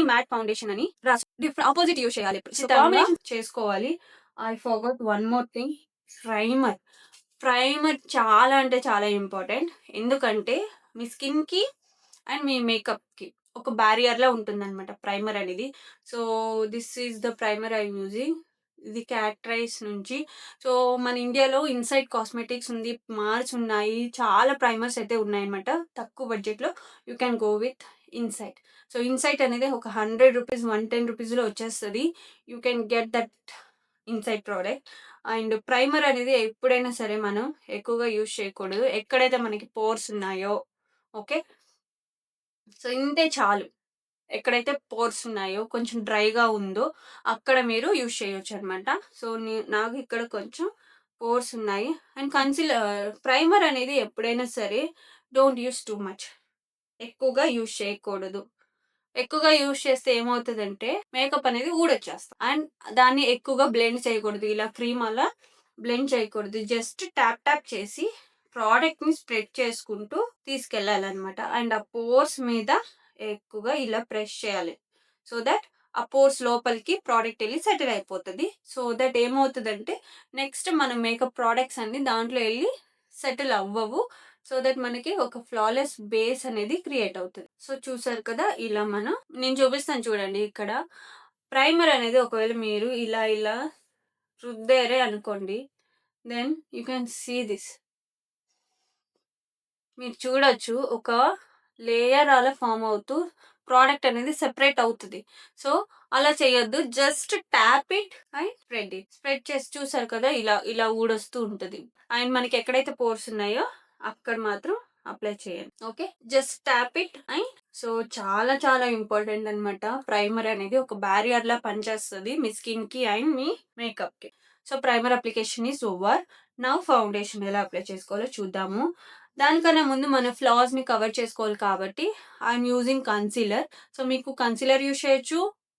Mat foundation అని రాసి different opposite use చేయాలి. కాంబినేషన్ చేసుకోవాలి. I forgot one more thing, primer. Primer చాలా అంటే చాలా ఇంపార్టెంట్. ఎందుకంటే మీ స్కిన్‌కి అండ్ మీ మేకప్‌కి ఒక బ్యారియర్‌లా ఉంటుందనమాట ప్రైమర్ అనేది. So, this is the primer I am using. ఇది క్యాట్రైస్ నుంచి. సో, మన ఇండియాలో ఇన్‌సైడ్ కాస్మెటిక్స్ ఉంది, మార్స్ ఉన్నాయి. చాలా ప్రైమర్స్ అయితే ఉన్నాయన్నమాట. తక్కువ బడ్జెట్‌లో you can go with insight. So, insight అనేది ఒక రూ. 100, 110 రూపీస్‌లో వచ్చేస్తది. You can get that insight product. And primer అనేది ఎప్పుడైనా సరే మనం ఎక్కువగా యూజ్ చేయకూడదు. ఎక్కడైతే మనకి పోర్స్ ఉన్నాయో, ఓకే. సో, ఇంతే చాలు. ఎక్కడైతే పోర్స్ ఉన్నాయో, కొంచెం డ్రైగా ఉందో అక్కడ మీరు యూజ్ చేయొచ్చనమాట. సో, నాకు ఇక్కడ కొంచెం పోర్స్ ఉన్నాయి. అండ్ ప్రైమర్ అనేది ఎప్పుడైనా సరే డోంట్ యూజ్ టూ మచ్. ఎక్కువగా యూజ్ చేయకూడదు. ఎక్కువగా యూజ్ చేస్తే ఏమవుతదంటే మేకప్ అనేది ఊడొచ్చేస్తది. అండ్ దాన్ని ఎక్కువగా బ్లెండ్ చేయకూడదు. ఇలా క్రీమ్ అలా బ్లెండ్ చేయకూడదు. జస్ట్ ట్యాప్ ట్యాప్ చేసి ప్రోడక్ట్‌ని స్ప్రెడ్ చేసుకుంటూ తీసుకెళ్ళాలనమాట. అండ్ ఆ పోర్స్ మీద ఎక్కువగా ఇలా ప్రెస్ చేయాలి. సో దట్ ఆ పోర్స్ లోపలికి ప్రోడక్ట్ ఎళ్లి సెటిల్ అయిపోతది. సో దట్ ఏమవుతదంటే నెక్స్ట్ మన మేకప్ ప్రొడక్ట్స్ అన్నీ దాంట్లో ఎళ్లి సెటిల్ అవ్వవు. సో దట్ మనకి ఒక ఫ్లాలెస్ బేస్ అనేది క్రియేట్ అవుతది. సో చూసారు కదా! ఇలా నేను చూపిస్తాను చూడండి ఇక్కడ. ప్రైమర్ అనేది ఒకవేళ మీరు ఇలా రుద్దారే అనుకోండి. Then you can see this. మీరు చూడొచ్చు ఒక లేయర్ అలా ఫార్మ్ అవుతూ ప్రోడక్ట్ అనేది సెపరేట్ అవుతది. సో, అలా చేయొద్దు. Just tap it and spread it. Spread చేసి చూసారు కదా! ఇలా ఊడొస్తూ ఉంటది. అండ్ మనకి ఎక్కడైతే పోర్స్ ఉన్నాయో అక్కడ మాత్రం అప్లై చేయండి. Okay. Just tap it and so, చాలా చాలా ఇంపార్టెంట్ అనమాట. ప్రైమర్ అనేది ఒక బ్యారియర్‌లా పనిచేస్తది మీ స్కిన్‌కి అండ్ మీ మేకప్‌కి. So, primer application is over. Now foundation ఎలా అప్లై చేసుకోవాలో చూద్దాము. దానికన్నా ముందు మన ఫ్లాస్‌ని కవర్ చేసుకోవాలి కాబట్టి ఐయామ్ యూజింగ్ కన్సీలర్. సో, మీకు కన్సీలర్ యూజ్ చేయొచ్చు.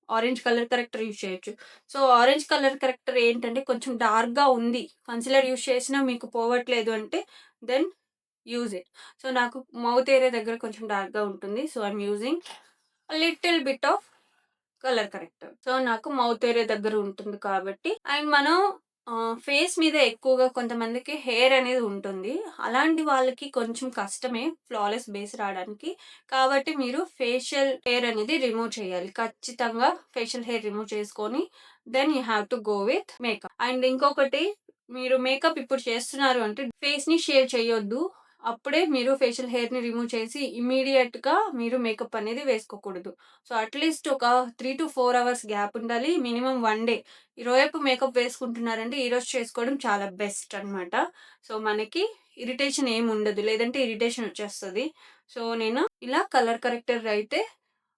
ఆరెంజ్ కలర్ కరెక్టర్ యూజ్ చేయొచ్చు. సో, ఆరెంజ్ కలర్ కరెక్టర్ ఏంటంటే కొంచెం డార్క్‌గా ఉంది. కన్సీలర్ యూజ్ చేసినా మీకు పోవట్లేదు అంటే దెన్ యూజ్ ఇట్. సో, నాకు మౌత్ ఏరియా దగ్గర కొంచెం డార్క్‌గా ఉంటుంది. So, I'm using little bit of colour corrector. So, నాకు మౌత్ ఏరియా దగ్గర ఉంటుంది కాబట్టి అండ్ మనం ఫేస్ మీద ఎక్కువగా కొంతమందికి హెయిర్ అనేది ఉంటుంది. అలాంటి వాళ్ళకి కొంచెం కష్టమే ఫ్లాలెస్ బేస్ రావడానికి. కాబట్టి మీరు ఫేషియల్ హెయిర్ అనేది రిమూవ్ చేయాలి. ఖచ్చితంగా ఫేషియల్ హెయిర్ రిమూవ్ చేసుకొని then you have to go with makeup. And ఇంకొకటి, మీరు మేకప్ ఇప్పుడు చేస్తున్నారు అంటే ఫేస్‌ని షేవ్ చేయొద్దు. అప్పుడే మీరు ఫేషియల్ హెయిర్‌ని రిమూవ్ చేసి ఇమ్మీడియేట్‌గా మీరు మేకప్ అనేది వేసుకోకూడదు. సో, అట్‌లీస్ట్ ఒక 3-4 అవర్స్ గ్యాప్ ఉండాలి. Minimum 1 day. రేపు మేకప్ వేసుకుంటున్నారంటే ఈరోజు చేసుకోవడం చాలా బెస్ట్ అనమాట. సో, మనకి ఇరిటేషన్ ఏమి ఉండదు. లేదంటే ఇరిటేషన్ వచ్చేస్తది. సో, నేను ఇలా కలర్ కరెక్టర్ అయితే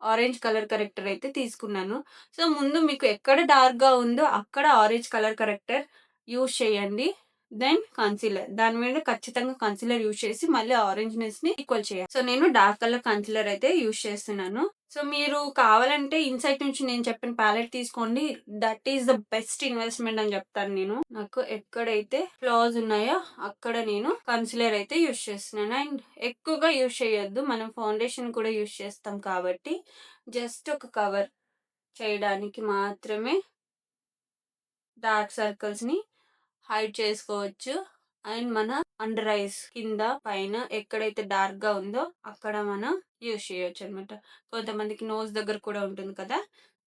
ఆరెంజ్ కలర్ కరెక్టర్ అయితే తీసుకున్నాను. సో, ముందు మీకు ఎక్కడ డార్క్‌గా ఉందో అక్కడ ఆరెంజ్ కలర్ కరెక్టర్ యూజ్ చేయండి. Then concealer. దాని మీద ఖచ్చితంగా కన్సీలర్ యూజ్ చేసి మళ్ళీ ఆరెంజ్‌నెస్‌ని ఈక్వల్ చేయాలి. సో, నేను డార్క్ కలర్ కన్సీలర్ అయితే యూజ్ చేస్తున్నాను. సో, మీరు కావాలంటే ఇన్‌సైట్ నుంచి నేను చెప్పిన ప్యాలెట్ తీసుకోండి. That is the best investment అని చెప్తాను నేను. నాకు ఎక్కడైతే ఫ్లాస్ ఉన్నాయో అక్కడ నేను కన్సీలర్ అయితే యూజ్ చేస్తున్నాను. అండ్ ఎక్కువగా యూజ్ చేయొద్దు. మనం ఫౌండేషన్ కూడా యూజ్ చేస్తాం కాబట్టి జస్ట్ ఒక కవర్ చేయడానికి మాత్రమే డార్క్ సర్కిల్స్‌ని హైడ్ చేసుకోవచ్చు. అండ్ మన అండర్ ఐస్ కింద, పైన ఎక్కడైతే డార్క్‌గా ఉందో అక్కడ మనం యూజ్ చేయొచ్చనమాట. కొంతమందికి నోస్ దగ్గర కూడా ఉంటుంది కదా!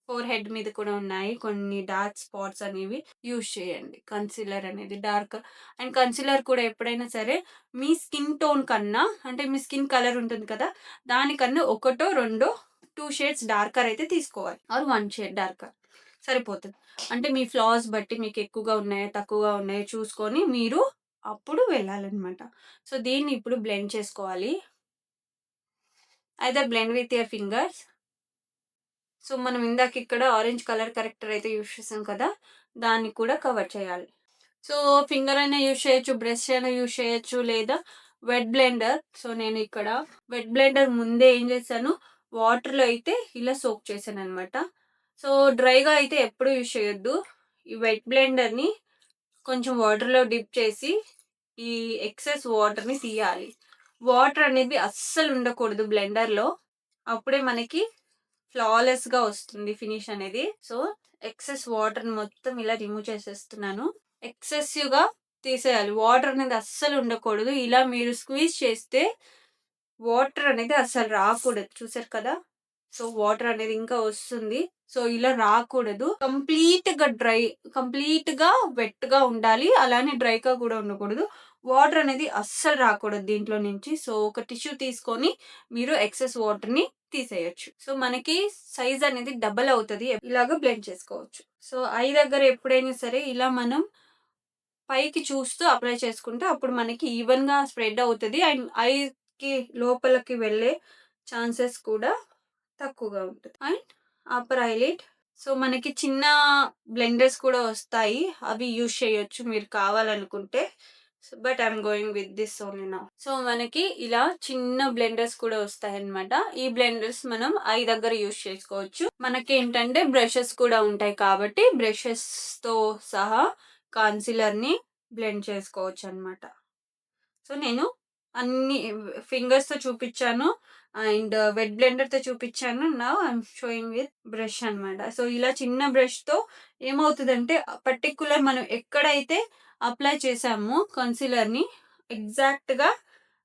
ఫోర్ హెడ్ మీద కూడా ఉన్నాయి కొన్ని డార్క్ స్పాట్స్ అనేవి. యూజ్ చేయండి కన్సీలర్ అనేది డార్క్. అండ్ కన్సీలర్ కూడా ఎప్పుడైనా సరే మీ స్కిన్ టోన్ కన్నా, అంటే మీ స్కిన్ కలర్ ఉంటుంది కదా! దానికన్నా ఒకటో, రెండో 2 షేడ్స్ డార్కర్ అయితే తీసుకోవాలి. ఆర్ 1 షేడ్ డార్కర్ సరిపోతది. అంటే మీ ఫ్లాస్ బట్టి మీకు ఎక్కువగా ఉన్నాయా, తక్కువగా ఉన్నాయా చూసుకొని మీరు అప్పుడు వెళ్ళాలనమాట. సో, దీన్ని ఇప్పుడు బ్లెండ్ చేసుకోవాలి. Either blend with your fingers. So, మనం ఇందాక ఇక్కడ ఆరెంజ్ కలర్ కరెక్టర్ అయితే యూజ్ చేసాం కదా! దాన్ని కూడా కవర్ చేయాలి. సో, ఫింగర్ అయినా యూజ్ చేయొచ్చు, బ్రష్ అయినా యూజ్ చేయొచ్చు, లేదా వెట్ బ్లెండర్. సో, నేను ఇక్కడ వెట్ బ్లెండర్ ముందే ఏం చేశాను, వాటర్‌లో అయితే ఇలా సోక్ చేశాననమాట. సో, డ్రైగా అయితే ఎప్పుడు యూజ్ చేయొద్దు. ఈ వెట్ బ్లెండర్‌ని కొంచెం వాటర్‌లో డిప్ చేసి ఈ ఎక్సెస్ వాటర్‌ని తీయాలి. వాటర్ అనేది అస్సలు ఉండకూడదు బ్లెండర్‌లో. అప్పుడే మనకి ఫ్లాలెస్‌గా వస్తుంది ఫినిష్ అనేది. సో, ఎక్సెస్ వాటర్‌ని మొత్తం ఇలా రిమూవ్ చేసేస్తున్నాను. ఎక్సెసివ్‌గా తీసేయాలి. వాటర్ అనేది అస్సలు ఉండకూడదు. ఇలా మీరు స్క్వీజ్ చేస్తే వాటర్ అనేది అస్సలు రాకూడదు. చూసారు కదా! సో, వాటర్ అనేది ఇంకా వస్తుంది. సో, ఇలా రాకూడదు. కంప్లీట్‌గా వెట్‌గా ఉండాలి. అలానే డ్రైగా కూడా ఉండకూడదు. వాటర్ అనేది అస్సలు రాకూడదు దీంట్లో నుంచి. సో, ఒక టిష్యూ తీసుకొని మీరు ఎక్సెస్ వాటర్‌ని తీసేయొచ్చు. సో, మనకి సైజ్ అనేది డబుల్ అవుతది. ఇలాగ బ్లెండ్ చేసుకోవచ్చు. సో, ఐ దగ్గర ఎప్పుడైనా సరే ఇలా మనం పైకి చూస్తూ అప్లై చేసుకుంటే అప్పుడు మనకి ఈవెన్‌గా స్ప్రెడ్ అవుతది. అండ్ ఐకి లోపలికి వెళ్ళే ఛాన్సెస్ కూడా తక్కువగా ఉంటది. And upper eyelid. సో, మనకి చిన్న బ్లెండర్స్ కూడా వస్తాయి. అవి యూజ్ చేయొచ్చు మీరు కావాలనుకుంటే. So, but I'm going with this only now. So, మనకి ఇలా చిన్న బ్లెండర్స్ కూడా వస్తాయన్నమాట. ఈ బ్లెండర్స్ మనం ఐ దగ్గర యూజ్ చేసుకోవచ్చు. మనకేంటంటే బ్రషెస్ కూడా ఉంటాయి కాబట్టి బ్రషెస్‌తో సహా కన్సీలర్‌ని బ్లెండ్ చేసుకోవచ్చన్నమాట. సో, నేను అన్ని ఫింగర్స్‌తో చూపిచ్చాను. అండ్ వెట్ బ్లెండర్‌తో చూపిచ్చాను. Now I'm showing with brush అన్నమాట. సో, ఇలా చిన్న బ్రష్‌తో ఏమవుతదంటే పర్టిక్యులర్ మనం ఎక్కడైతే అప్లై చేసామో కన్సీలర్‌ని ఎగ్జాక్ట్‌గా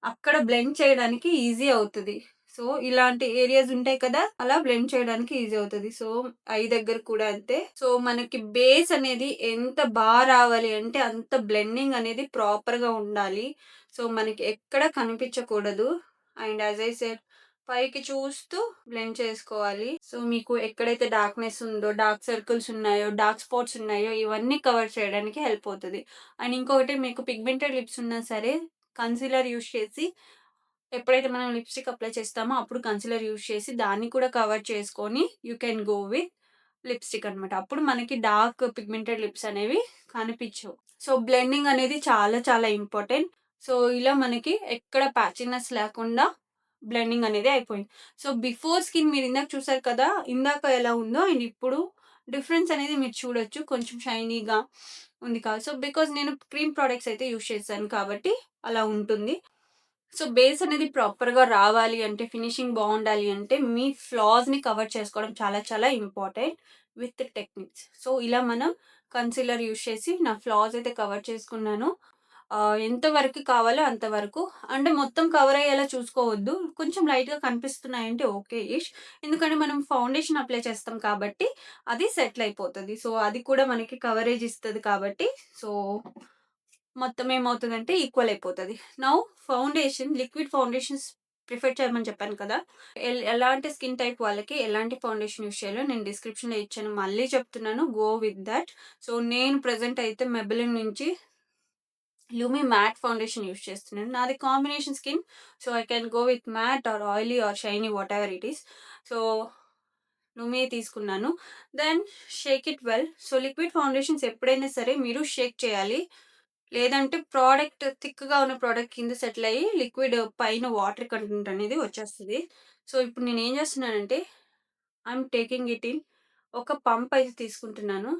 అక్కడ బ్లెండ్ చేయడానికి ఈజీ అవుతది. సో, ఇలాంటి ఏరియాస్ ఉంటాయి కదా! అలా బ్లెండ్ చేయడానికి ఈజీ అవుతది. సో, ఐ దగ్గర కూడా అంతే. సో, మనకి బేస్ అనేది ఎంత రావాలి అంటే అంత బ్లెండింగ్ అనేది ప్రాపర్‌గా ఉండాలి. సో, మనకి ఎక్కడ కనిపించకూడదు. అండ్ యాజ్ ఐ సెడ్ పైకి చూస్తూ బ్లెండ్ చేసుకోవాలి. సో, మీకు ఎక్కడైతే డార్క్‌నెస్ ఉందో, డార్క్ సర్కిల్స్ ఉన్నాయో, డార్క్ స్పాట్స్ ఉన్నాయో ఇవన్నీ కవర్ చేయడానికి హెల్ప్ అవుతది. అండ్ ఇంకొకటి మీకు పిగ్మెంటెడ్ లిప్స్ ఉన్నా సరే కన్సీలర్ యూజ్ చేసి ఎప్పుడైతే మనం లిప్‌స్టిక్ అప్లై చేస్తామో అప్పుడు కన్సీలర్ యూజ్ చేసి దాన్ని కూడా కవర్ చేసుకొని you can go with lipstick అనమాట. అప్పుడు మనకి డార్క్ పిగ్మెంటెడ్ లిప్స్ అనేవి కనిపించవు. సో, బ్లెండింగ్ అనేది చాలా చాలా ఇంపార్టెంట్. సో, ఇలా మనకి ఎక్కడ ప్యాచీనెస్ లేకుండా బ్లెండింగ్ అనేది అయిపోయింది. సో, బిఫోర్ స్కిన్ మీరు ఇందాక చూసారు కదా! ఇందాక ఎలా ఉందో అండ్ ఇప్పుడు డిఫరెన్స్ అనేది మీరు చూడొచ్చు. కొంచెం షైనీగా ఉంది సో, బికాజ్ నేను క్రీమ్ ప్రొడక్ట్స్ అయితే యూజ్ చేశాను కాబట్టి అలా ఉంటుంది. సో, బేస్ అనేది ప్రాపర్‌గా రావాలి అంటే, ఫినిషింగ్ బావుండాలి అంటే, మీ ఫ్లాస్‌ని కవర్ చేసుకోవడం చాలా చాలా ఇంపార్టెంట్ విత్ టెక్నిక్స్. సో, ఇలా మనం కన్సీలర్ యూజ్ చేసి నా ఫ్లాస్ అయితే కవర్ చేసుకున్నాను. ఎంత వరకు కావాలో అంతవరకు. అంటే మొత్తం కవర్ అయ్యేలా చూసుకోవద్దు. కొంచెం లైట్‌గా కనిపిస్తున్నాయంటే ఓకే ఇష్. ఎందుకంటే మనం ఫౌండేషన్ అప్లై చేస్తాం కాబట్టి అది సెటిల్ అయిపోతది. సో, అది కూడా మనకి కవరేజ్ ఇస్తది కాబట్టి సో మొత్తం ఏమవుతదంటే ఈక్వల్ అయిపోతది. నౌ లిక్విడ్ ఫౌండేషన్స్ ప్రిఫర్ చేయమని చెప్పాను కదా! ఎలాంటి స్కిన్ టైప్ వాళ్ళకి ఎలాంటి ఫౌండేషన్ యూజ్ చేయాలో నేను డిస్క్రిప్షన్‌లో ఇచ్చాను. మళ్ళీ చెప్తున్నాను గో విత్ థట్. సో, నేను ప్రెజెంట్ అయితే మెబిలిన్ నుంచి లూమి మ్యాట్ ఫౌండేషన్ యూజ్ చేస్తున్నాను. నాది combination skin. So, I can go with matte or oily or shiny whatever it is. So, Lumi తీసుకున్నాను. Then shake it well. So, liquid foundations ఎప్పుడైనా సరే మీరు షేక్ చేయాలి. లేదంటే థిక్‌గా ఉన్న ప్రోడక్ట్ కింద సెటిల్ అయ్యి లిక్విడ్ పైన వాటర్ కంటెంట్ అనేది వచ్చేస్తది. సో, ఇప్పుడు నేనేం చేస్తున్నానంటే ఐయామ్ టేకింగ్ ఇట్ ఇన్ ఒక పంప్ అయితే తీసుకుంటున్నాను.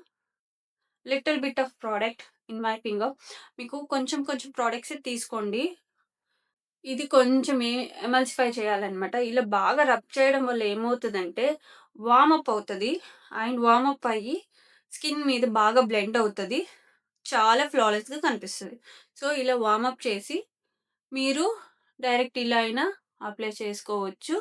Little bit of product in my finger. మీకు కొంచెం కొంచెం ప్రొడక్ట్సే తీసుకోండి. ఇది కొంచెం ఎమల్సిఫై చేయాలన్నమాట. ఇలా బాగా రబ్ చేయడం వల్ల ఏమవుతదంటే వార్మ్ అప్ అవుతది. అండ్ వార్మ్ అప్ అయ్యి స్కిన్ మీద బాగా బ్లెండ్ అవుతది. చాలా ఫ్లాలెస్‌గా కనిపిస్తది. సో, ఇలా వార్మ్ అప్ చేసి మీరు డైరెక్ట్ ఇలా అయినా అప్లై చేసుకోవచ్చు.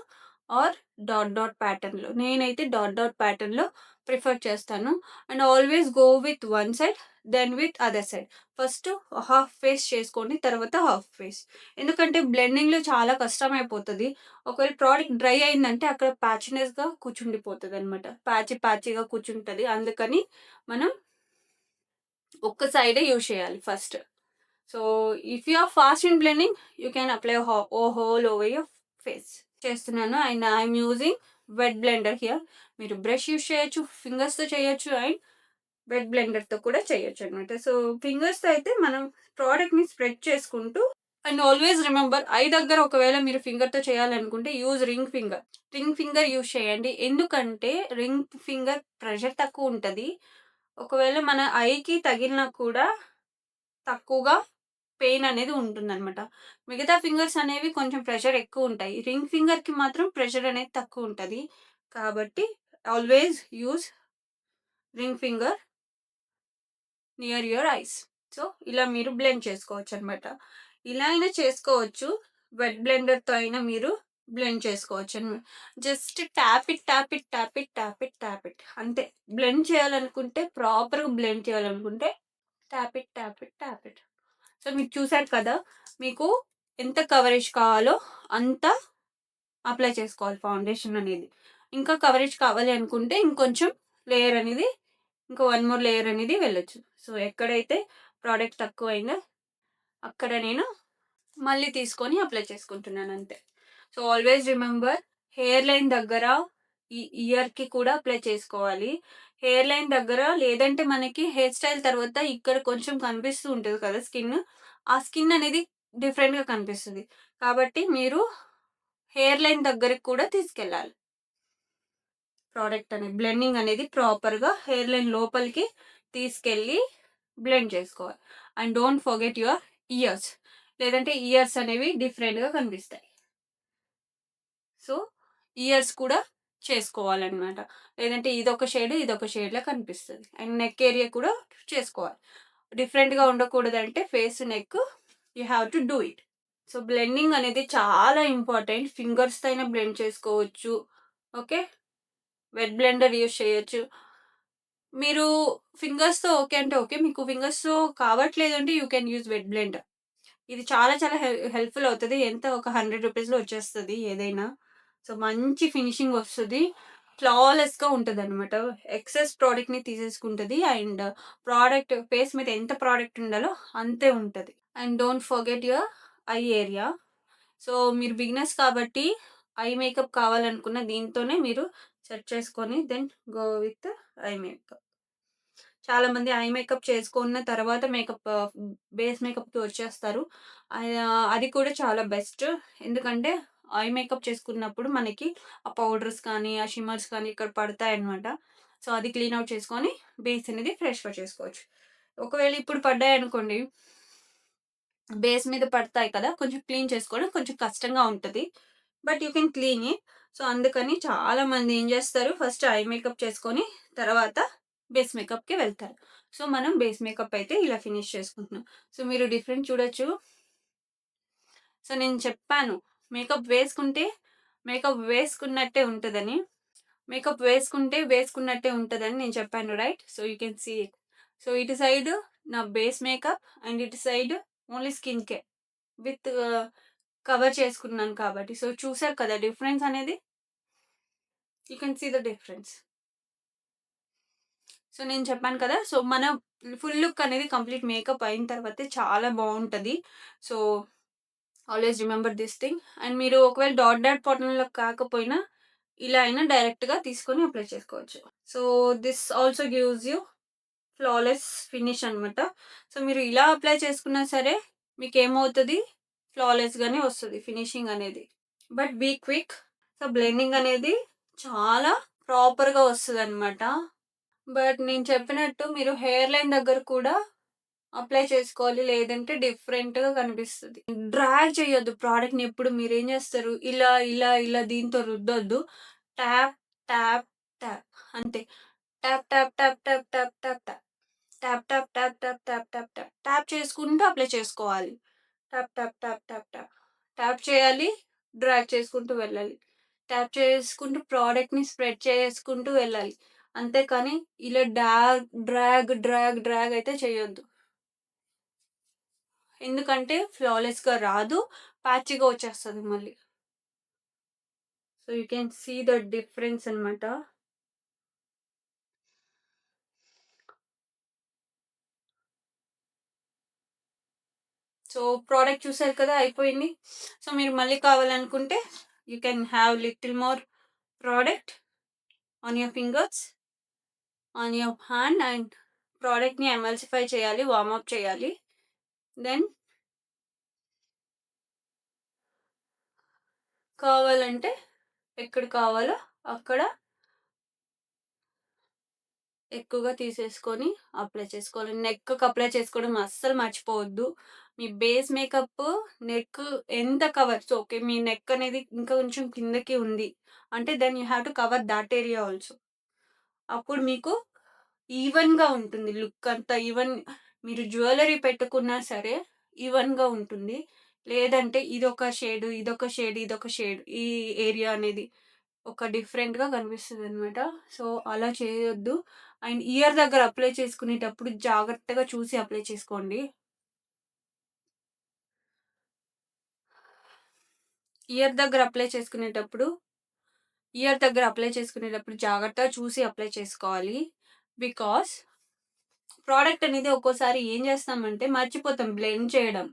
ఆర్ డాట్ డాట్ ప్యాటర్న్‌లో. నేనైతే డాట్ డాట్ ప్యాటర్న్‌లో ప్రిఫర్ చేస్తాను. And always go with one side then with other side. First half face చేసుకోండి. తర్వాత హాఫ్ ఫేస్. ఎందుకంటే బ్లెండింగ్‌లో చాలా కష్టమైపోతది. ఒకవేళ ప్రోడక్ట్ డ్రై అయిందంటే అక్కడ ప్యాచీనెస్‌గా కూర్చుండిపోతదనమాట. ప్యాచీగా కూర్చుంటది. అందుకని మనం ఒక్క సైడే యూజ్ చేయాలి first. So, if you are fast in blending, you can apply whole over your face. చేస్తున్నాను and I'm using wet blender here. మీరు బ్రష్ యూజ్ చేయొచ్చు, ఫింగర్స్‌తో చేయొచ్చు అండ్ వెట్ బ్లెండర్‌తో కూడా చేయొచ్చనమాట. సో, ఫింగర్స్‌తో అయితే మనం ప్రోడక్ట్‌ని స్ప్రెడ్ చేసుకుంటూ అండ్ ఆల్వేస్ రిమెంబర్ ఐ దగ్గర ఒకవేళ మీరు ఫింగర్‌తో చేయాలనుకుంటే use ring finger. Ring finger use చేయండి. ఎందుకంటే రింగ్ ఫింగర్ ప్రెషర్ తక్కువుంటది. ఒకవేళ మన ఐకి తగిలినా కూడా తక్కువగా పెయిన్ అనేది ఉంటుందనమాట. మిగతా ఫింగర్స్ అనేవి కొంచెం ప్రెషర్ ఎక్కువుంటాయి. రింగ్ ఫింగర్‌కి మాత్రం ప్రెషర్ అనేది తక్కువుంటది. కాబట్టి always use ring finger near your eyes. So ఇలా మీరు బ్లెండ్ చేసుకోవచ్చు అనమాట. ఇలా అయినా చేసుకోవచ్చు, వెట్ బ్లెండర్తో అయినా మీరు బ్లెండ్ చేసుకోవచ్చు అనమాట. Just tap it tap it tap it tap it tap it అంతే. బ్లెండ్ చేయాలనుకుంటే, ప్రాపర్గా బ్లెండ్ చేయాలనుకుంటే tap it tap it tap it. So మీరు చూసారు కదా, మీకు ఎంత కవరేజ్ కావాలో అంత అప్లై చేసుకోవాలి ఫౌండేషన్ అనేది. ఇంకా కవరేజ్ కావాలి అనుకుంటే ఇంకొంచెం లేయర్ అనేది, ఇంకా 1 మోర్ లేయర్ అనేది వెళ్ళొచ్చు. సో ఎక్కడైతే ప్రోడక్ట్ తక్కువైందో అక్కడ నేను మళ్ళీ తీసుకొని అప్లై చేసుకుంటున్నాను అంతే. So always remember, hair line దగ్గర ఈ ఇయర్కి కూడా అప్లై చేసుకోవాలి. హెయిర్ లైన్ దగ్గర, లేదంటే మనకి హెయిర్ స్టైల్ తర్వాత ఇక్కడ కొంచెం కనిపిస్తూ ఉంటుంది కదా స్కిన్, ఆ స్కిన్ అనేది డిఫరెంట్గా కనిపిస్తుంది. కాబట్టి మీరు హెయిర్ లైన్ దగ్గరికి కూడా తీసుకెళ్ళాలి ప్రోడక్ట్ అనేది. బ్లెండింగ్ అనేది ప్రాపర్గా హెయిర్ లైన్ లోపలికి తీసుకెళ్ళి బ్లెండ్ చేసుకోవాలి. And don't forget your years, లేదంటే ఇయర్స్ అనేవి డిఫరెంట్గా కనిపిస్తాయి. సో ఇయర్స్ కూడా చేసుకోవాలన్నమాట, లేదంటే ఇదొక షేడ్ ఇదొక షేడ్లా కనిపిస్తుంది. అండ్ నెక్ ఏరియా కూడా చేసుకోవాలి. డిఫరెంట్గా ఉండకూడదంటే face, neck, you have to do it. So blending అనేది చాలా ఇంపార్టెంట్. ఫింగర్స్తో అయినా బ్లెండ్ చేసుకోవచ్చు, ఓకే. వెట్ బ్లెండర్ యూజ్ చేయొచ్చు. మీరు ఫింగర్స్తో ఓకే అంటే ఓకే, మీకు ఫింగర్స్తో కావట్లేదు అంటే you can use wet blender. ఇది చాలా చాలా హెల్ప్ఫుల్ అవుతుంది. ఎంత ఒక 100 రూపీస్లో వచ్చేస్తుంది ఏదైనా. సో మంచి ఫినిషింగ్ వస్తుంది, ఫ్లాలెస్గా ఉంటుంది అనమాట. ఎక్సెస్ ప్రోడక్ట్ని తీసేసుకుంటుంది. అండ్ ప్రోడక్ట్ ఫేస్ మీద ఎంత ప్రోడక్ట్ ఉండాలో అంతే ఉంటుంది. And don't forget your eye area. So మీరు బిగినర్స్ కాబట్టి ఐ మేకప్ కావాలనుకున్న దీంతోనే మీరు సెట్ చేసుకొని then go with eye makeup. చాలా మంది ఐ మేకప్ చేసుకున్న తర్వాత మేకప్, బేస్ మేకప్కి వచ్చేస్తారు. అది కూడా చాలా బెస్ట్. ఎందుకంటే ఐ మేకప్ చేసుకున్నప్పుడు మనకి ఆ పౌడర్స్ కానీ ఆ షిమ్మర్స్ కానీ ఇక్కడ పడతాయి అనమాట. సో అది క్లీన్ అవుట్ చేసుకొని బేస్ అనేది ఫ్రెష్గా చేసుకోవచ్చు. ఒకవేళ ఇప్పుడు పడ్డాయి అనుకోండి, బేస్ మీద పడతాయి కదా, కొంచెం క్లీన్ చేసుకోవడం కొంచెం కష్టంగా ఉంటుంది. But you can clean it. So అందుకని చాలా మంది ఏం చేస్తారు, ఫస్ట్ ఐ మేకప్ చేసుకొని తర్వాత బేస్ మేకప్కి వెళ్తారు. సో మనం బేస్ మేకప్ అయితే ఇలా ఫినిష్ చేసుకుంటున్నాం. సో మీరు డిఫరెంట్ చూడొచ్చు. సో నేను చెప్పాను, మేకప్ వేసుకుంటే మేకప్ వేసుకున్నట్టే ఉంటుందని, మేకప్ వేసుకుంటే వేసుకున్నట్టే ఉంటుందని నేను చెప్పాను, right. So you can see it. So ఇటు సైడ్ నా బేస్ మేకప్ అండ్ ఇటు side only skin care with cover చేసుకున్నాను కాబట్టి. సో చూసారు కదా డిఫరెన్స్ అనేది, you can see the difference. So నేను చెప్పాను కదా, సో మన ఫుల్ లుక్ అనేది కంప్లీట్ మేకప్ అయిన తర్వాతే చాలా బాగుంటుంది. So always remember this thing. And మీరు ఒకవేళ డాట్ డాట్ పాటర్న్లో కాకపోయినా ఇలా అయినా డైరెక్ట్గా తీసుకొని అప్లై చేసుకోవచ్చు. So this also gives you flawless finish అనమాట. సో మీరు ఇలా అప్లై చేసుకున్నా సరే మీకు ఏమవుతుంది, ఫ్లాలెస్గానే వస్తుంది ఫినిషింగ్ అనేది. But be quick. So blending అనేది చాలా ప్రాపర్గా వస్తుంది అనమాట. బట్ నేను చెప్పినట్టు మీరు హెయిర్ లైన్ దగ్గర కూడా అప్లై చేసుకోవాలి, లేదంటే డిఫరెంట్గా కనిపిస్తుంది. డ్రాగ్ చేయొద్దు ప్రోడక్ట్ని. ఎప్పుడు మీరు ఏం చేస్తారు, ఇలా ఇలా ఇలా దీంతో రుద్దొద్దు. ట్యాప్ ట్యాప్ ట్యాప్ అంతే. Tap tap tap tap tap tap tap tap tap tap tap tap tap tap tap చేసుకుంటూ అప్లై చేసుకోవాలి. Tap tap tap tap tap tap చేయాలి, డ్రాగ్ చేసుకుంటూ వెళ్ళాలి. ట్యాప్ చేసుకుంటూ ప్రోడక్ట్ని స్ప్రెడ్ చేసుకుంటూ వెళ్ళాలి. అంతేకాని ఇలా డ్రాగ్ డ్రాగ్ డ్రాగ్ అయితే చేయొద్దు. ఎందుకంటే ఫ్లాలెస్గా రాదు, ప్యాచీగా వచ్చేస్తుంది మళ్ళీ. So you can see the difference అనమాట. సో ప్రోడక్ట్ చూసారు కదా, అయిపోయింది. సో మీరు మళ్ళీ కావాలనుకుంటే you can have little more product on your fingers, on your hand. And ప్రోడక్ట్ని ఎమల్సిఫై చేయాలి, వార్మప్ చేయాలి. దెన్ కావాలంటే ఎక్కడ కావాలో అక్కడ ఎక్కువగా తీసేసుకొని అప్లై చేసుకోవాలి. నెక్‌కి అప్లై చేసుకోవడం అస్సలు మర్చిపోవద్దు. మీ బేస్ మేకప్ నెక్ ఎంత కవర్ సో, ఓకే. మీ నెక్ అనేది ఇంకా కొంచెం కిందకి ఉంది. అంటే then you have to cover that area also. అప్పుడు మీకు ఈవెన్‌గా ఉంటుంది. లుక్ అంతా మీరు జ్యువెల్లరీ పెట్టుకున్నా సరే ఈవెన్‌గా ఉంటుంది. లేదంటే ఇదొక షేడ్, ఇదొక షేడ్, ఇదొక షేడ్ ఈ ఏరియా అనేది ఒక డిఫరెంట్‌గా కనిపిస్తదనమాట. సో, అలా చేయొద్దు. అండ్ ఇయర్ దగ్గర అప్లై చేసుకునేటప్పుడు జాగ్రత్తగా చూసి అప్లై చేసుకోండి. ఇయర్ దగ్గర అప్లై చేసుకునేటప్పుడు జాగ్రత్తగా చూసి అప్లై చేసుకోవాలి. బికాజ్ ప్రొడక్ట్ అనేది ఒక్కోసారి ఏం చేస్తామంటే మర్చిపోతాం బ్లెండ్ చేయడం.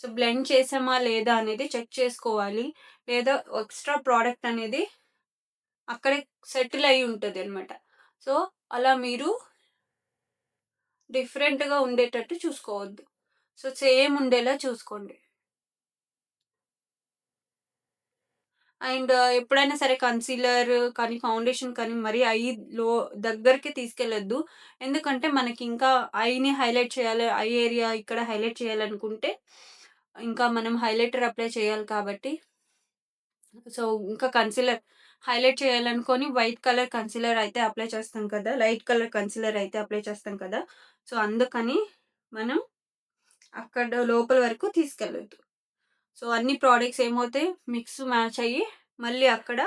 సో, బ్లెండ్ చేసామా లేదా అనేది చెక్ చేసుకోవాలి. లేదా ఎక్స్‌ట్రా ప్రొడక్ట్ అనేది అక్కడే సెటిల్ అయ్యి ఉంటదనమాట. సో, అలా మీరు డిఫరెంట్‌గా ఉండేటట్టు చూసుకోవద్దు. సో, సేమ్ ఉండేలా చూసుకోండి. అండ్ ఎప్పుడైనా సరే కన్సీలర్ కానీ, ఫౌండేషన్ కానీ మరీ లో దగ్గరికి తీసుకెళ్ళొద్దు. ఎందుకంటే మనకింకా ఐని హైలైట్ చేయాలి. ఐ ఏరియా ఇక్కడ హైలైట్ చేయాలనుకుంటే, ఇంకా మనం హైలైటర్ అప్లై చేయాలి కాబట్టి, సో, ఇంకా కన్సీలర్ హైలైట్ చేయాలనుకోని వైట్ కలర్ కన్సీలర్ అయితే అప్లై చేస్తాం కదా! లైట్ కలర్ కన్సీలర్ అయితే అప్లై చేస్తాం కదా! సో, అందుకని మనం అక్కడ లోపల వరకు తీసుకెళ్ళొద్దు. సో, అన్ని ప్రొడక్ట్స్ ఏమవుతాయి మిక్స్ మ్యాచ్ అయ్యి మళ్ళీ అక్కడ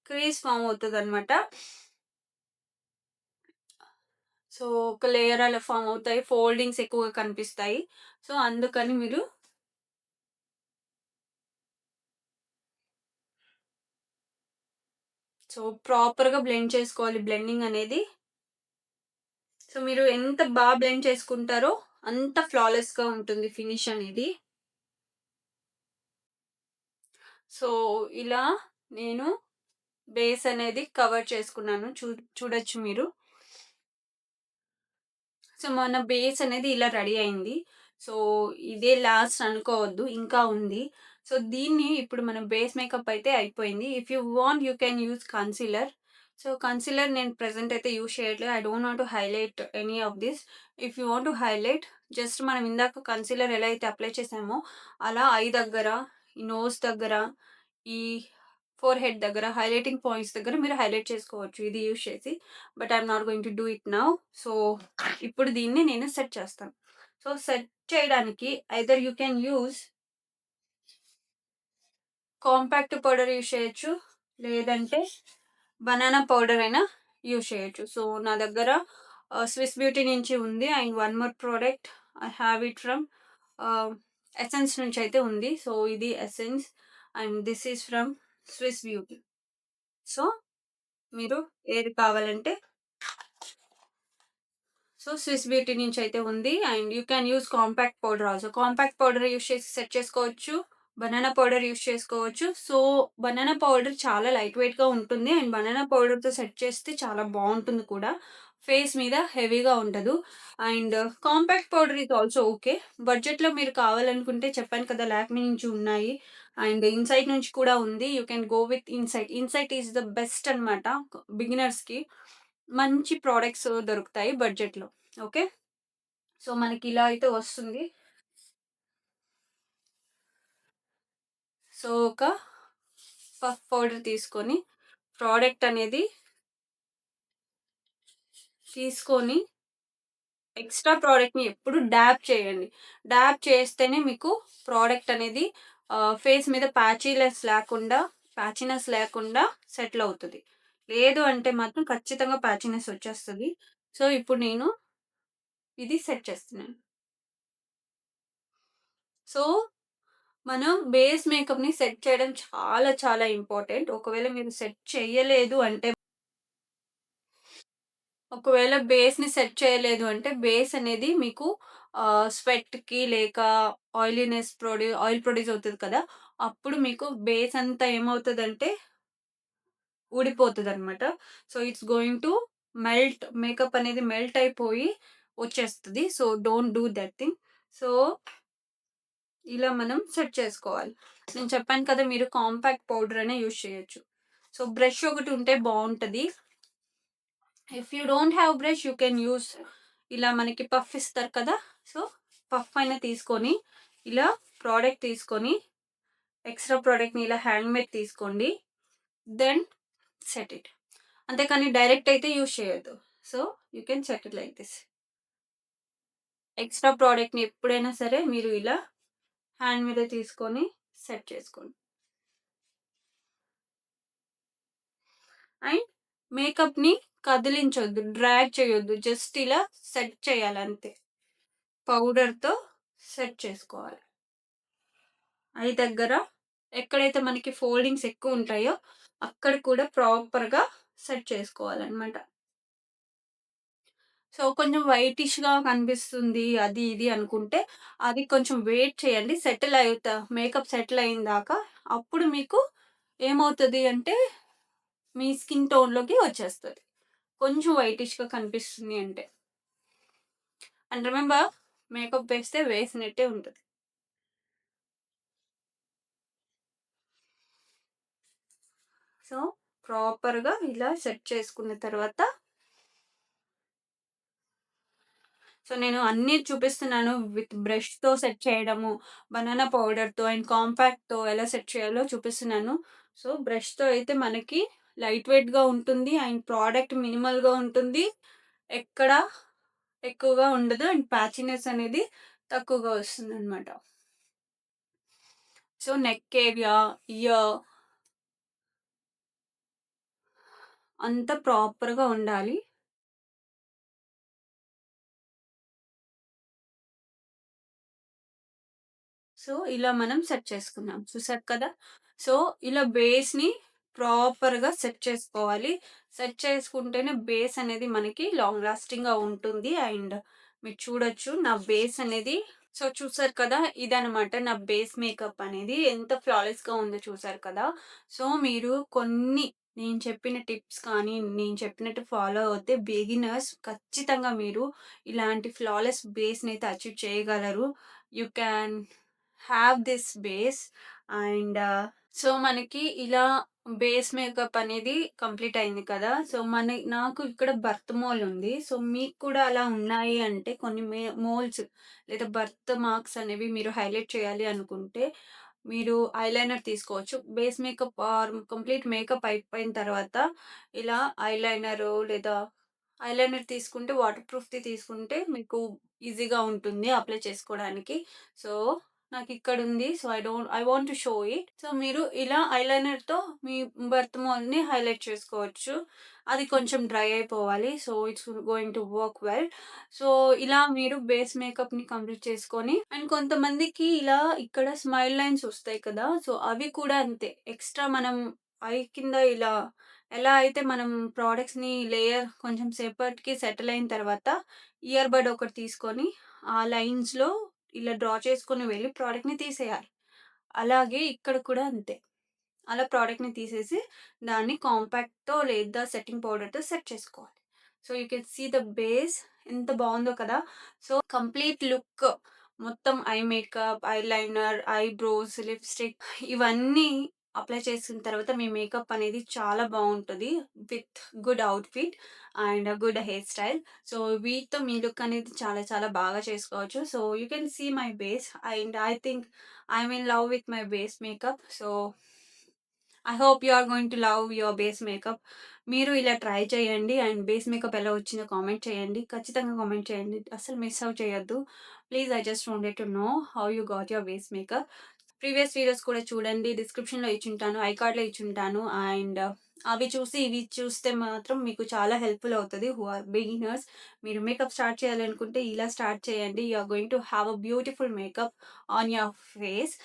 క్రీజ్ ఫార్మ్ అవుతదనమాట. సో, ఒక లేయర్ అలా ఫార్మ్ అవుతాయి. ఫోల్డింగ్స్ ఎక్కువగా కనిపిస్తాయి. సో, అందుకని మీరు సో, ప్రాపర్‌గా బ్లెండ్ చేసుకోవాలి బ్లెండింగ్ అనేది. సో, మీరు ఎంత బ్లెండ్ చేసుకుంటారో అంత ఫ్లాలెస్‌గా ఉంటుంది ఫినిష్ అనేది. సో, ఇలా నేను బేస్ అనేది కవర్ చేసుకున్నాను. చూడొచ్చు మీరు. సో, మన బేస్ అనేది ఇలా రెడీ అయింది. సో, ఇదే లాస్ట్ అనుకోవద్దు. ఇంకా ఉంది. సో, దీన్ని ఇప్పుడు మనం బేస్ మేకప్ అయితే అయిపోయింది. If you want you can use concealer. So, concealer నేను ప్రెజెంట్ అయితే యూజ్ చేయట్లేదు. I don't want to highlight any of this. If you want to highlight just మనం ఇందాక కన్సీలర్ ఎలా అయితే అప్లై చేసామో అలా ఐ దగ్గర, ఈ నోస్ దగ్గర, ఈ ఫోర్‌హెడ్ దగ్గర హైలైటింగ్ పాయింట్స్ దగ్గర మీరు హైలైట్ చేసుకోవచ్చు ఇది యూజ్ చేసి. But I am not going to do it now. So, ఇప్పుడు దీన్ని నేను సెట్ చేస్తాను. సో, సెట్ చేయడానికి either you can use compact powder use చేయొచ్చు. లేదంటే బనానా పౌడర్ అయినా యూజ్ చేయొచ్చు. సో, నా దగ్గర స్విస్ బ్యూటీ నుంచి ఉంది. And one more product I have it from ఆహ్, ఎసెన్స్ నుంచి అయితే ఉంది. సో, ఇది essence and this is from Swiss beauty. So, మీరు ఏది కావాలంటే సో, స్విస్ బ్యూటీ నుంచయితే ఉంది. And you can use compact powder also. Compact powder use చేసి సెట్ చేసుకోవచ్చు. బనానా పౌడర్ యూజ్ చేసుకోవచ్చు. సో, బనానా పౌడర్ చాలా లైట్ వెయిట్‌గా ఉంటుంది. అండ్ బనానా పౌడర్‌తో సెట్ చేస్తే చాలా బావుంటుంది కూడా. ఫేస్ మీద హెవీగా ఉండదు. And compact powder is also okay. బడ్జెట్‌లో మీరు కావాలనుకుంటే చెప్పాను కదా! లాక్మీ నుంచి ఉన్నాయి. అండ్ ఇన్‌సైట్ నుంచి కూడా ఉంది. You can go with insight. Insight is the best అనమాట బిగినర్స్‌కి. మంచి ప్రొడక్ట్స్ దొరుకుతాయి బడ్జెట్‌లో. ఓకే. సో, మనకిలా అయితే వస్తుంది. సో, ఒక పఫ్ పౌడర్ తీసుకొని, ప్రోడక్ట్ అనేది తీసుకొని, ఎక్స్‌ట్రా ప్రోడక్ట్‌ని ఎప్పుడు డాబ్ చేయండి. డాబ్ చేస్తేనే మీకు ప్రోడక్ట్ అనేది ఫేస్ మీద ప్యాచీనెస్ లేకుండా సెటిల్ అవుతది. లేదు అంటే మాత్రం ఖచ్చితంగా ప్యాచీనెస్ వచ్చేస్తది. సో, ఇప్పుడు నేను ఇది సెట్ చేస్తున్నాను. సో, మనం బేస్ మేకప్‌ని సెట్ చేయడం చాలా చాలా ఇంపార్టెంట్. ఒకవేళ బేస్‌ని సెట్ చేయలేదు అంటే బేస్ అనేది మీకు స్వెట్‌కి లేక ఆయిల్ ప్రొడ్యూస్ అవుతది కదా! అప్పుడు మీకు బేస్ అంతా ఏమవుతదంటే ఊడిపోతదనమాట. So, it's going to makeup అనేది మెల్ట్ అయిపోయి వచ్చేస్తది. So, don't do that thing. So, ఇలా మనం సెట్ చేసుకోవాలి. నేను చెప్పాను కదా! మీరు కాంపాక్ట్ పౌడర్ అనే యూజ్ చేయొచ్చు. సో, బ్రష్ ఒకటి ఉంటే బావుంటది. If you don't have brush you can use ఇలా మనకి పఫ్ ఇస్తారు కదా! సో, పఫ్ అయినా తీసుకొని ఇలా ప్రోడక్ట్ తీసుకొని ఎక్స్‌ట్రా ప్రోడక్ట్‌ని ఇలా హ్యాండ్ మేడ్ తీసుకోండి. Then set it. అంతేకాని డైరెక్ట్ అయితే యూజ్ చేయొద్దు. So, you can set it like this. Extra ప్రోడక్ట్‌ని ఎప్పుడైనా సరే మీరు ఇలా హ్యాండ్ మీద తీసుకొని సెట్ చేసుకోండి. అండ్ మేకప్‌ని కదిలించొద్దు. డ్రాగ్ చేయొద్దు. జస్ట్ ఇలా సెట్ చేయాలంతే. పౌడర్‌తో సెట్ చేసుకోవాలి. ఐ దగ్గర ఎక్కడైతే మనకి ఫోల్డింగ్స్ ఎక్కువుంటాయో అక్కడ కూడా ప్రాపర్‌గా సెట్ చేసుకోవాలనమాట. సో, కొంచెం వైటిష్‌గా కనిపిస్తుంది అది ఇది అనుకుంటే అది కొంచెం వెయిట్ చేయండి. మేకప్ సెటిల్ అయిన దాకా అప్పుడు మీకు ఏమవుతది అంటే మీ స్కిన్ టోన్‌లోకి వచ్చేస్తది. కొంచెం వైటిష్‌గా కనిపిస్తుంది అంటే. అండ్ రిమెంబర్ మేకప్ వేస్తే వేసినట్టే ఉంటది. సో, ప్రాపర్‌గా ఇలా సెట్ చేసుకున్న తర్వాత సో, నేను అన్నీ చూపిస్తున్నాను విత్ బ్రష్‌తో సెట్ చేయడము, బనానా పౌడర్‌తో అండ్ కాంపాక్ట్‌తో ఎలా సెట్ చేయాలో చూపిస్తున్నాను. సో, బ్రష్‌తో అయితే మనకి లైట్ వెయిట్‌గా ఉంటుంది అండ్ ప్రోడక్ట్ మినిమల్‌గా ఉంటుంది. ఎక్కడ ఎక్కువగా ఉండదు అండ్ ప్యాచీనెస్ అనేది తక్కువగా వస్తుందనమాట. సో, నెక్ ఏరియా, ఇయర్ అంతా ప్రాపర్‌గా ఉండాలి. సో, ఇలా మనం సెట్ చేసుకున్నాం. చూసారు కదా! సో, ఇలా బేస్‌ని ప్రాపర్‌గా సెట్ చేసుకోవాలి. సెట్ చేసుకుంటేనే బేస్ అనేది మనకి లాంగ్ లాస్టింగ్‌గా ఉంటుంది. అండ్ మీరు చూడొచ్చు నా బేస్ అనేది సో, చూసారు కదా! ఇదనమాట నా బేస్ మేకప్ అనేది. ఎంత ఫ్లాలెస్‌గా ఉందో చూసారు కదా! సో, మీరు కొన్ని నేను చెప్పిన టిప్స్ కానీ, నేను చెప్పినట్టు ఫాలో అవుతే బిగినర్స్ ఖచ్చితంగా మీరు ఇలాంటి ఫ్లాలెస్ బేస్‌నైతే అచీవ్ చేయగలరు. You can have this base and so, మనకి ఇలా బేస్ మేకప్ అనేది కంప్లీట్ అయింది కదా! సో, నాకు ఇక్కడ బర్త్ మోల్ ఉంది. సో, మీకు కూడా అలా ఉన్నాయి అంటే కొన్ని మోల్స్ లేదా బర్త్ మార్క్స్ అనేవి మీరు హైలైట్ చేయాలి అనుకుంటే, మీరు ఐలైనర్ తీసుకోవచ్చు. Base makeup or complete makeup అయిపోయిన తర్వాత ఇలా లేదా ఐలైనర్ తీసుకుంటే వాటర్ ప్రూఫ్‌ది తీసుకుంటే మీకు ఈజీగా ఉంటుంది అప్లై చేసుకోవడానికి. సో నాకిక్కడుంది. So, I want to show it. So, మీరు ఇలా ఐలైనర్‌తో మీ బర్త్ మోల్‌ని హైలైట్ చేసుకోవచ్చు. అది కొంచెం డ్రై అయిపోవాలి. So, it's going to work well. So, ఇలా మీరు బేస్ మేకప్‌ని కంప్లీట్ చేసుకొని అండ్ కొంతమందికి ఇలా ఇక్కడ స్మైల్ లైన్స్ ఒస్తాయి కదా! సో, అవి కూడా అంతే. ఎక్స్‌ట్రా మనం ఐ కింద ఇలా ఎలా అయితే మనం ప్రొడక్ట్స్‌ని లేయర్ కొంచెం సేపటికి సెటిల్ అయిన తర్వాత ఇయర్ బడ్ ఒకటి తీసుకొని ఆ లైన్స్‌లో ఇలా డ్రా చేసుకొని వెళ్లి ప్రొడక్ట్‌ని తీసేయాలి. అలాగే ఇక్కడ కూడా అంతే. అలా ప్రొడక్ట్‌ని తీసేసి దాన్ని కాంపాక్ట్‌తో లేదా సెట్టింగ్ పౌడర్‌తో సెట్ చేసుకోవాలి. So, you can see the base ఎంత బావుందో కదా! సో, కంప్లీట్ లుక్ మొత్తం eye makeup, eyeliner, eyebrows, lipstick ఇవన్నీ అప్లై చేసిన తర్వాత మీ మేకప్ అనేది చాలా బావుంటది. With good outfit and good hair style. So, వీటితో మీ లుక్ అనేది చాలా చాలా బాగా చేసుకోవచ్చు. So, you can see my base and I think I'm in love with my base makeup. So I hope you are going to love your base makeup. మీరు ఇలా try చేయండి అండ్ బేస్ మేకప్ ఎలా వచ్చిందో comment చేయండి. ఖచ్చితంగా comment చేయండి. అస్సలు miss out చేయొద్దు. Please I just wanted to know how you got your base makeup. Previous videos కూడా చూడండి. డిస్క్రిప్షన్‌లో ఇచ్చుంటాను. ఐకార్డ్‌లో ఇచ్చుంటాను. అండ్ అవి చూసి, ఇవి చూస్తే మాత్రం మీకు చాలా హెల్ప్‌ఫుల్ అవుతది. Who are beginners. మీరు మేకప్ స్టార్ట్ చేయాలనుకుంటే ఇలా స్టార్ట్ చేయండి. You are going to have a beautiful makeup on your face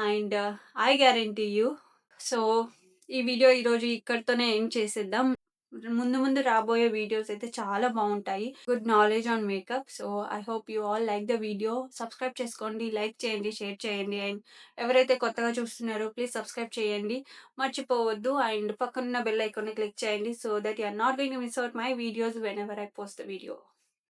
and I guarantee you so, ఈ వీడియో ఈరోజు ఇక్కడితోనే ఎండ్ చేసేద్దాం. ముందు ముందు రాబోయే వీడియోస్ అయితే చాలా బావుంటాయి. Good knowledge on makeup. So, I hope you all like the video. Subscribe చేసుకోండి, లైక్ చేయండి, షేర్ చేయండి. అండ్ ఎవరైతే కొత్తగా చూస్తున్నారో ప్లీజ్ సబ్స్క్రైబ్ చేయండి. మర్చిపోవద్దు. అండ్ పక్కనున్న బెల్ ఐకాన్‌ని క్లిక్ చేయండి. So that you are not going to miss out my videos whenever I post the video.